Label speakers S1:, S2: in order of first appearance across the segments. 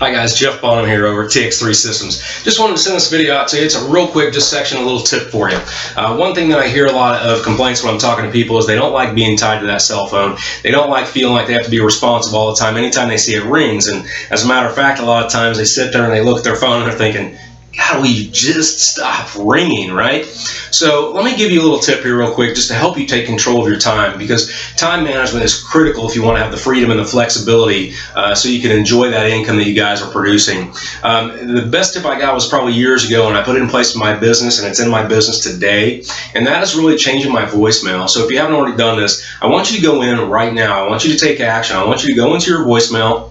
S1: Hi guys, Jeff Bonham here over at TX3 Systems. Just wanted to send this video out to you. It's a real quick section, a little tip for you. One thing that I hear a lot of complaints when I'm talking to people is they don't like being tied to that cell phone. They don't like feeling like they have to be responsive all the time anytime they see it rings. And as a matter of fact, a lot of times they sit there and they look at their phone and they're thinking, God, will you just stop ringing, right? So let me give you a little tip here real quick just to help you take control of your time, because time management is critical if you want to have the freedom and the flexibility so you can enjoy that income that you guys are producing. The best tip I got was probably years ago, and I put it in place in my business, and it's in my business today, and that is really changing my voicemail. So if you haven't already done this, I want you to go in right now. I want you to take action. I want you to go into your voicemail,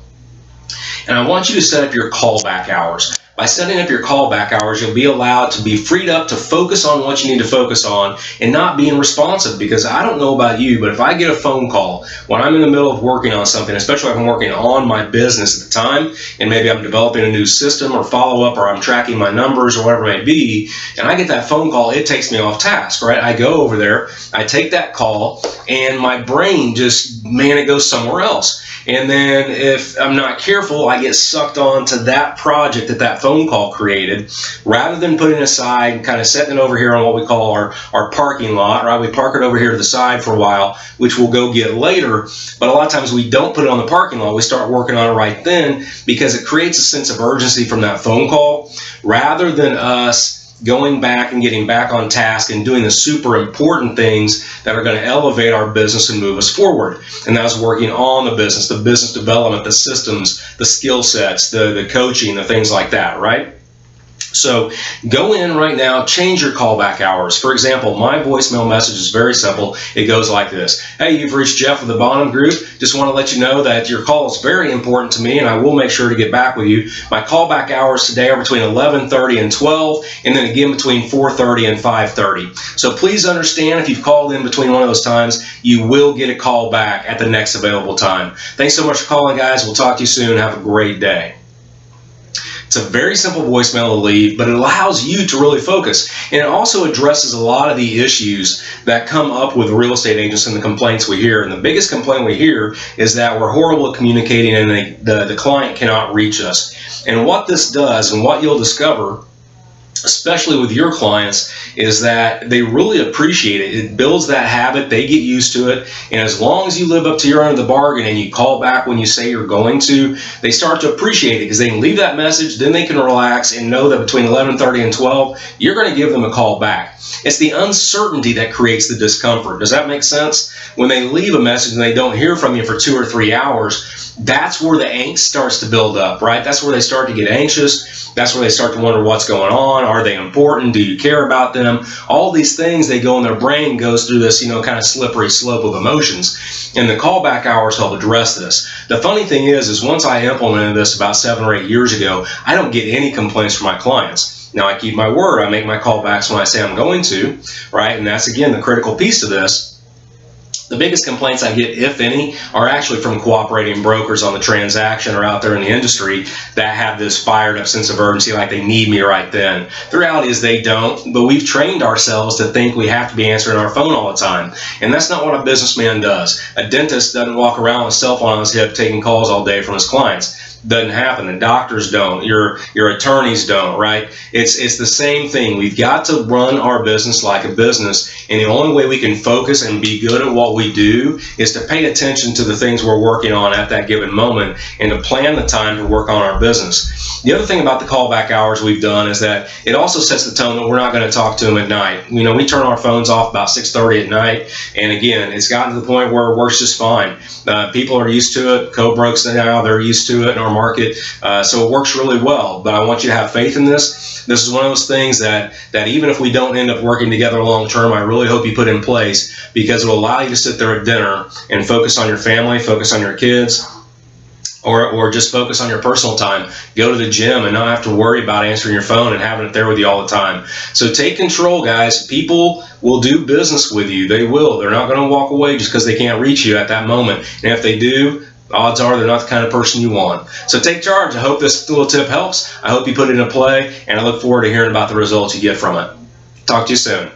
S1: and I want you to set up your callback hours. By setting up your callback hours, you'll be allowed to be freed up to focus on what you need to focus on and not being responsive. Because I don't know about you, but if I get a phone call when I'm in the middle of working on something, especially if I'm working on my business at the time, and maybe I'm developing a new system or follow-up, or I'm tracking my numbers or whatever it may be, and I get that phone call, it takes me off task, right? I go over there, I take that call, and my brain just, man, it goes somewhere else. And then if I'm not careful, I get sucked on to that project that phone call created, rather than putting it aside and kind of setting it over here on what we call our parking lot, right? We park it over here to the side for a while, which we'll go get later. But a lot of times we don't put it on the parking lot. We start working on it right then, because it creates a sense of urgency from that phone call, rather than us going back and getting back on task and doing the super important things that are going to elevate our business and move us forward. And that's working on the business development, the systems, the skill sets, the coaching, the things like that, right? So go in right now, change your callback hours. For example, my voicemail message is very simple. It goes like this. Hey, you've reached Jeff with the Bonham Group. Just want to let you know that your call is very important to me, and I will make sure to get back with you. My callback hours today are between 11:30 and 12, and then again between 4:30 and 5:30. So please understand, if you've called in between one of those times, you will get a call back at the next available time. Thanks so much for calling, guys. We'll talk to you soon. Have a great day. It's a very simple voicemail to leave, but it allows you to really focus. And it also addresses a lot of the issues that come up with real estate agents and the complaints we hear. And the biggest complaint we hear is that we're horrible at communicating and the client cannot reach us. And what this does, and what you'll discover, especially with your clients, is that they really appreciate it. It builds that habit. They get used to it. And as long as you live up to your end of the bargain and you call back when you say you're going to, they start to appreciate it, because they can leave that message, then they can relax and know that between 11:30 and 12, you're going to give them a call back. It's the uncertainty that creates the discomfort. Does that make sense? When they leave a message and they don't hear from you for 2 or 3 hours, that's where the angst starts to build up, right? That's where they start to get anxious. That's where they start to wonder what's going on. Are they important? Do you care about them? All these things, they go in their brain, goes through this, kind of slippery slope of emotions. And the callback hours help address this. The funny thing is once I implemented this about 7 or 8 years ago, I don't get any complaints from my clients. Now, I keep my word. I make my callbacks when I say I'm going to, right? And that's, again, the critical piece of this. The biggest complaints I get, if any, are actually from cooperating brokers on the transaction or out there in the industry that have this fired up sense of urgency, like they need me right then. The reality is they don't, but we've trained ourselves to think we have to be answering our phone all the time. And that's not what a businessman does. A dentist doesn't walk around with a cell phone on his hip taking calls all day from his clients. Doesn't happen. The doctors don't. Your attorneys don't, right? It's the same thing. We've got to run our business like a business, and the only way we can focus and be good at what we do is to pay attention to the things we're working on at that given moment, and to plan the time to work on our business. The other thing about the callback hours we've done is that it also sets the tone that we're not going to talk to them at night. We turn our phones off about 6:30 at night, and again, it's gotten to the point where it works just fine. People are used to it. Co-brokes now, they're used to it in our market, so it works really well. But I want you to have faith in this. This is one of those things that even if we don't end up working together long term, I really hope you put in place, because it will allow you to sit there at dinner and focus on your family, focus on your kids, or just focus on your personal time. Go to the gym and not have to worry about answering your phone and having it there with you all the time. So take control, guys. People will do business with you. They will. They're not going to walk away just because they can't reach you at that moment. And if they do, odds are they're not the kind of person you want. So take charge. I hope this little tip helps. I hope you put it into play, and I look forward to hearing about the results you get from it. Talk to you soon.